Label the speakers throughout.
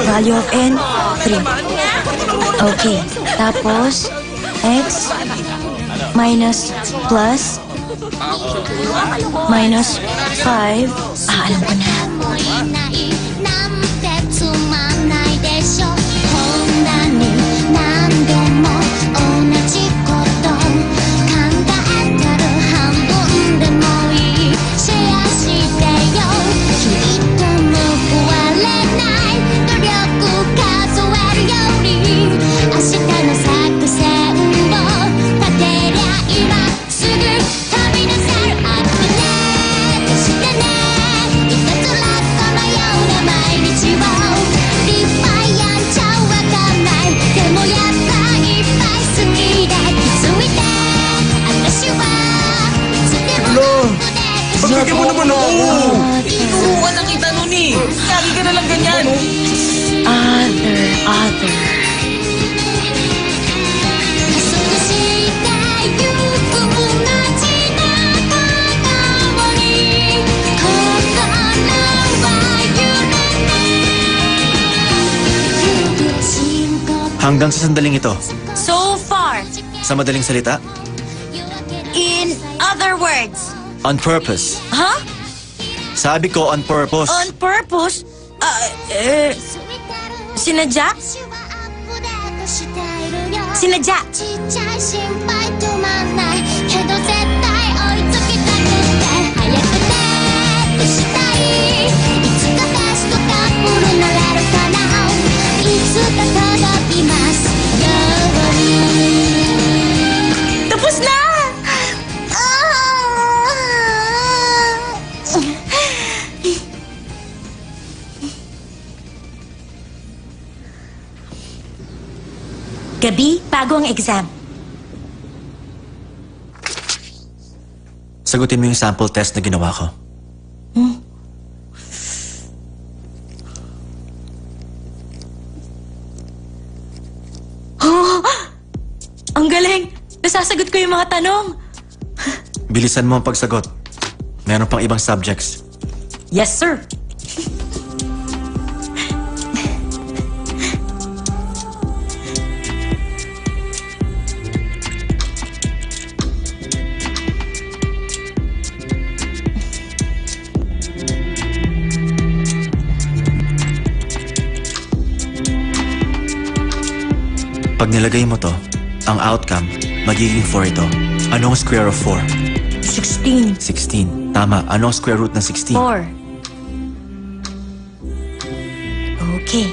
Speaker 1: Value of n, 3. Okay, tapos, x minus plus minus 5. Alam ko na.
Speaker 2: Pagbigyan mo naman ako! Tinuruan lang kita nun eh! Lagi ka na lang ganyan!
Speaker 1: Other.
Speaker 3: Hanggang sa sandaling ito,
Speaker 1: So far,
Speaker 3: sa madaling salita,
Speaker 1: in other words.
Speaker 3: on purpose.
Speaker 1: Huh?
Speaker 3: Sabi ko on purpose.
Speaker 1: On purpose? Sinadya? Sinadya. Tapos na! Gabi, bago ang exam.
Speaker 3: Sagutin mo yung sample test na ginawa ko.
Speaker 1: Oh, ang galing! Nasasagot ko yung mga tanong.
Speaker 3: Bilisan mo ang pagsagot. Meron pang ibang subjects.
Speaker 1: Yes, sir.
Speaker 3: Pag nilagay mo to, ang outcome, magiging 4 ito. Anong square of 4?
Speaker 1: 16.
Speaker 3: 16. Tama. Anong square root ng 16?
Speaker 1: 4. Okay.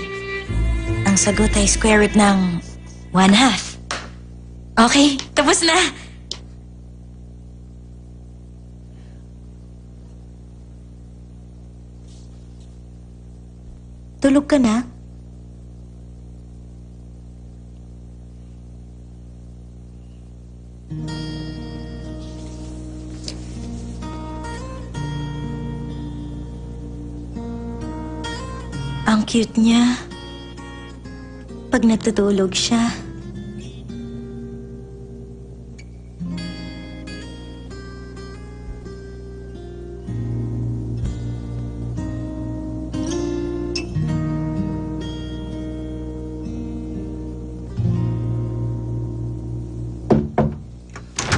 Speaker 1: Ang sagot ay square root ng 1/2. Okay, tapos na. Tulog ka na? Ang cute niya. Pag natutulog siya.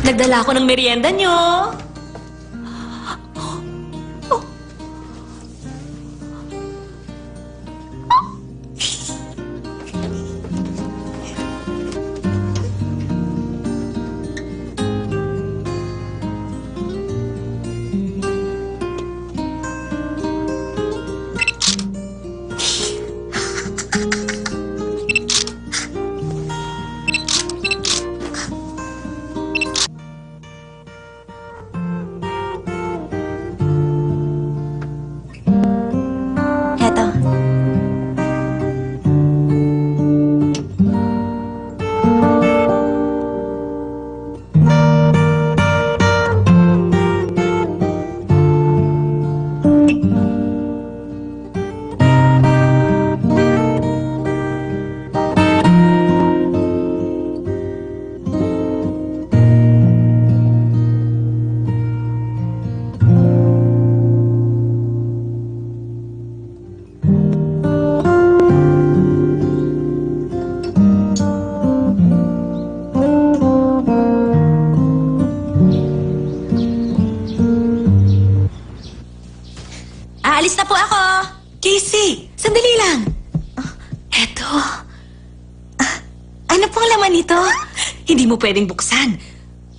Speaker 1: Nagdala ako ng merienda niyo. Sandali lang. Eto. Ano pong laman nito?
Speaker 4: Hindi mo pwedeng buksan.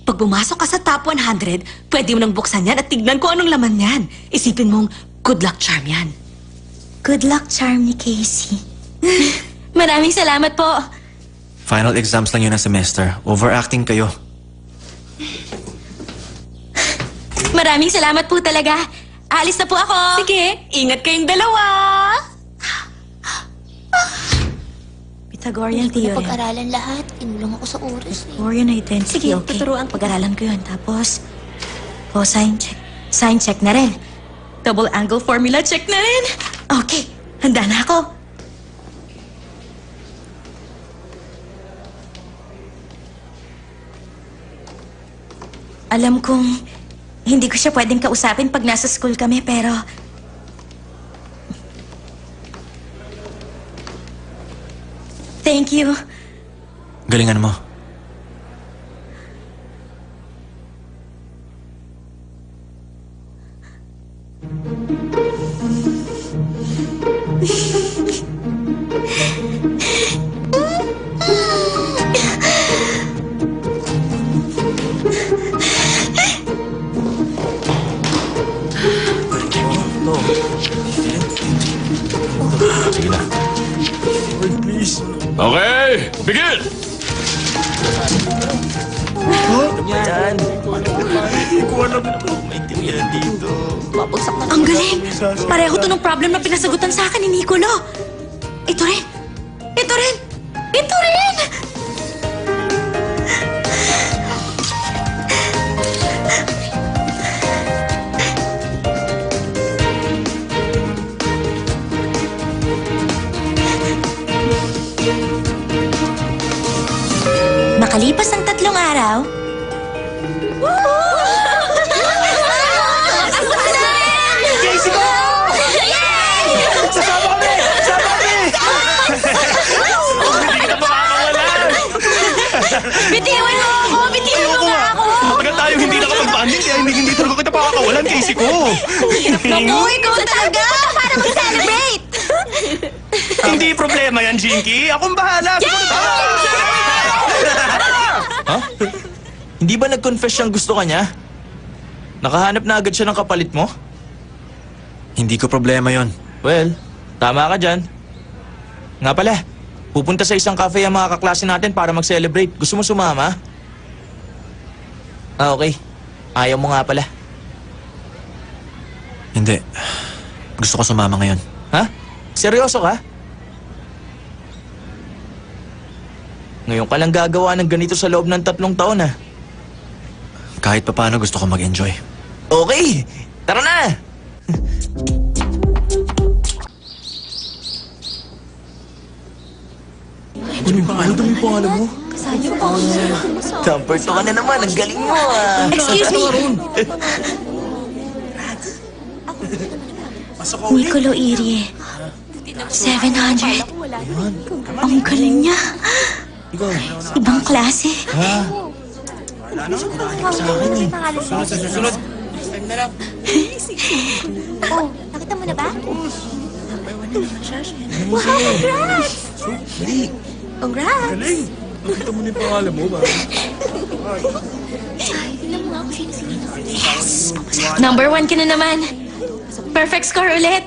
Speaker 4: Pag pumasok ka sa top 100, pwede mo nang buksan yan at tignan ko anong laman yan. Isipin mong good luck charm yan.
Speaker 1: Good luck charm ni Casey. Maraming salamat po.
Speaker 3: Final exams lang yun ng semester. Overacting kayo.
Speaker 1: Maraming salamat po talaga. Alis na po ako.
Speaker 4: Sige, ingat kayong dalawa.
Speaker 1: Pythagorean theorem.
Speaker 5: Pag-aralan lahat, inulong ako sa oras.
Speaker 1: Pythagorean identity.
Speaker 4: Sige,
Speaker 1: okay.
Speaker 4: tuturuan ko.
Speaker 1: Pag-aralan ko yun. Tapos, cosine check. Sine check na rin.
Speaker 4: Double angle formula check na rin.
Speaker 1: Okay, handa na ako. Alam kong hindi ko siya pwedeng kausapin pag nasa school kami, pero... Thank you.
Speaker 3: Galingan mo. Sige na.
Speaker 6: Okay, begin!
Speaker 1: Ang galing! Pareho to ng problem na pinasagutan sa akin ni Nicolo. Ito rin! Ito rin! Ito rin! Makalipas ang 3 araw,
Speaker 2: Casey ko! Sasama kami! Sasama kami! Hindi kita makakawalan!
Speaker 1: bitiwan mo ako! Bitiwan mo nga ako!
Speaker 2: Matagal tayo hindi nakapag-banding kaya hindi talaga kita makakawalan, Casey ko!
Speaker 1: Naku, ikaw talaga! Para mag-celebrate!
Speaker 2: Hindi problema yan, Jinky. Akong bahala.
Speaker 7: Ha? Hindi ba nag-confess siyang gusto ka niya? Nakahanap na agad siya ng kapalit mo?
Speaker 3: Hindi ko problema yon.
Speaker 7: Well, tama ka dyan. Nga pala, pupunta sa isang cafe ang mga kaklase natin para mag-celebrate. Gusto mo sumama? Ah, okay. Ayaw mo nga pala.
Speaker 3: Hindi. Gusto ko sumama ngayon.
Speaker 7: Ha? Seryoso ka? Ngayon ka lang gagawa ng ganito sa loob ng 3 taon, ah.
Speaker 3: Kahit papaano gusto ko mag-enjoy.
Speaker 7: Okay! Tara na! Ano yung pangalan mo? Comfort ka na naman. Ang galing mo, ah.
Speaker 1: Excuse me! Nicolo Irie. 700. Ang galing niya. Ibang klase.
Speaker 5: Oh, nakita mo na ba? Wow, congrats! Congrats!
Speaker 6: Nakita mo na yung pangalan mo ba?
Speaker 5: Tignan mo nga kung sino.
Speaker 1: Number 1 ka na naman. Perfect score ulit.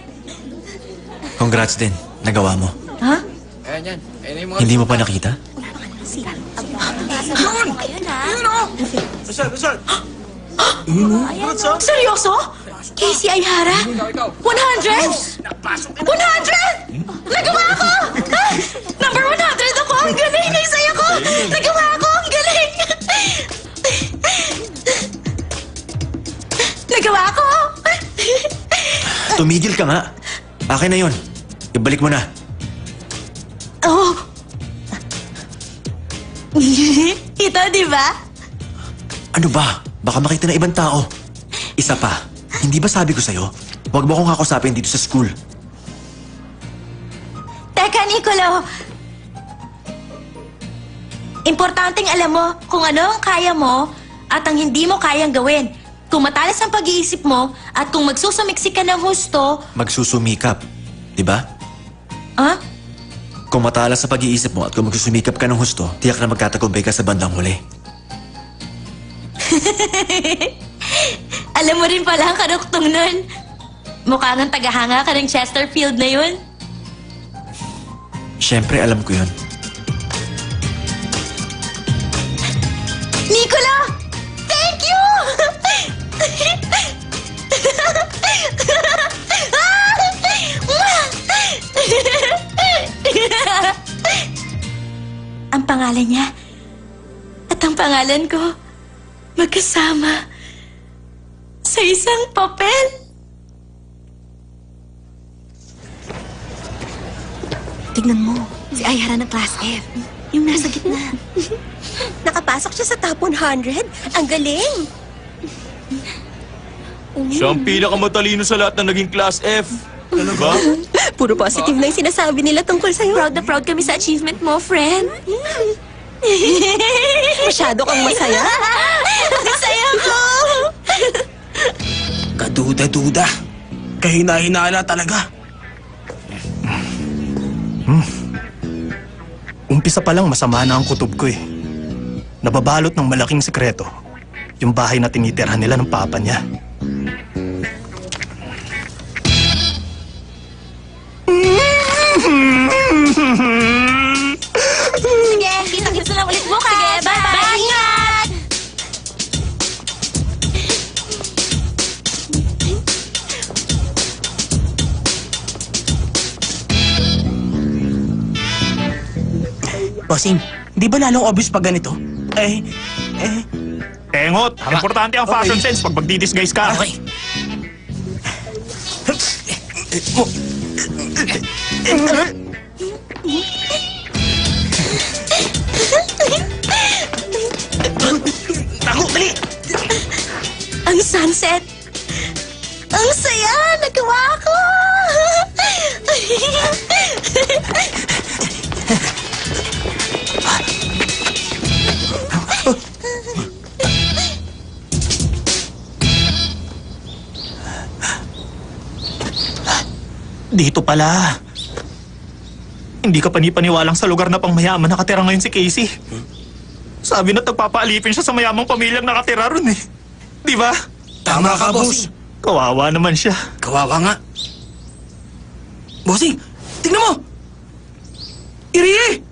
Speaker 3: Congrats din. Nagawa mo.
Speaker 1: Ha?
Speaker 3: Hindi mo pa nakita?
Speaker 5: Ayun na.
Speaker 1: Seryoso? Casey Ayhara? 100? 100? Nagawa ko! Ah! Number 100 ako! Ang galing! Naisaya ko! Nagawa ko! Ang galing! Nagawa ko!
Speaker 3: Tumigil ka nga. Akin na yun. Ibalik mo na.
Speaker 1: Oh! Ito, di ba?
Speaker 3: Ano ba? Baka makita na ibang tao. Isa pa. Hindi ba sabi ko sa'yo? Huwag mo akong kakusapin dito sa school.
Speaker 1: Teka, Nicolo. Importanteng alam mo kung ano ang kaya mo at ang hindi mo kayang gawin. Kung matalas ang pag-iisip mo at kung magsusumiksik ka ng husto,
Speaker 3: Magsusumikap. Di ba?
Speaker 4: Ah?
Speaker 3: Kung matalas sa pag-iisip mo at kung magsusumikap ka ng husto, tiyak na magtatagumpay ka sa bandang huli.
Speaker 1: Alam mo rin pala ang karuktong nun. Mukha ng tagahanga ka ng Chesterfield na yun.
Speaker 3: Siyempre, alam ko yun.
Speaker 1: Nicolo! Thank you! Ang pangalan niya at ang pangalan ko magkasama sa isang papel. Tignan mo, si Ayara ng Class F. Yung nasa gitna.
Speaker 5: Nakapasok siya sa top 100. Ang galing!
Speaker 7: Siya ang pinakamatalino sa lahat na naging Class F. Diba?
Speaker 5: Puro positive na yung sinasabi nila tungkol sa'yo.
Speaker 1: Proud na proud kami sa achievement mo, friend.
Speaker 5: Masyado kang masaya.
Speaker 1: Masaya ko!
Speaker 2: Kaduda-duda. Kahina-hinala talaga.
Speaker 8: Umpisa pa lang masama na ang kutob ko eh. Nababalot ng malaking sekreto. Yung bahay na tinitirhan nila ng papa niya.
Speaker 1: Sige, kita-kits na lang ulit bukas. Sige, bye-bye. Ingat!
Speaker 2: Bossing, di ba lalong obvious pag ganito?
Speaker 8: Engot, importante ang fashion sense pag magdi-disguise ka.
Speaker 2: Okay. Tako, dali!
Speaker 1: Ang sunset. Ang saya! Nagawa ko!
Speaker 8: Dito pala. Hindi ka panipaniwalang sa lugar na pangmayaman nakatira ngayon si Casey. Sabi na nagpapaalipin siya sa mayamang pamilyang nakatira ron eh. Di ba?
Speaker 2: Tama ka, bossing.
Speaker 8: Kawawa naman siya.
Speaker 2: Kawawa nga. Bossing, tingnan mo! Iri!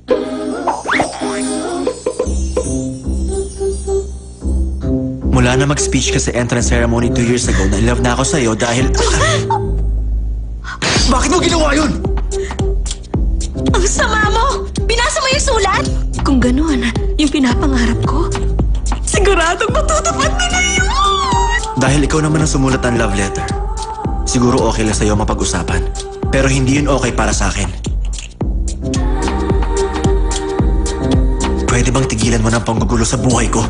Speaker 3: Mula na mag-speech ka sa entrance ceremony 2 years ago, na-love na ako sa'yo dahil... Bakit mo ginawa yun?
Speaker 1: Ang sama mo! Binasa mo yung sulat? Kung gano'n, yung pinapangarap ko, siguradong matutupad nila yun!
Speaker 3: Dahil ikaw naman ang sumulat ng love letter. Siguro okay lang sa'yo mapag-usapan. Pero hindi yun okay para sa akin. Pwede bang tigilan mo ng panggugulo sa buhay ko?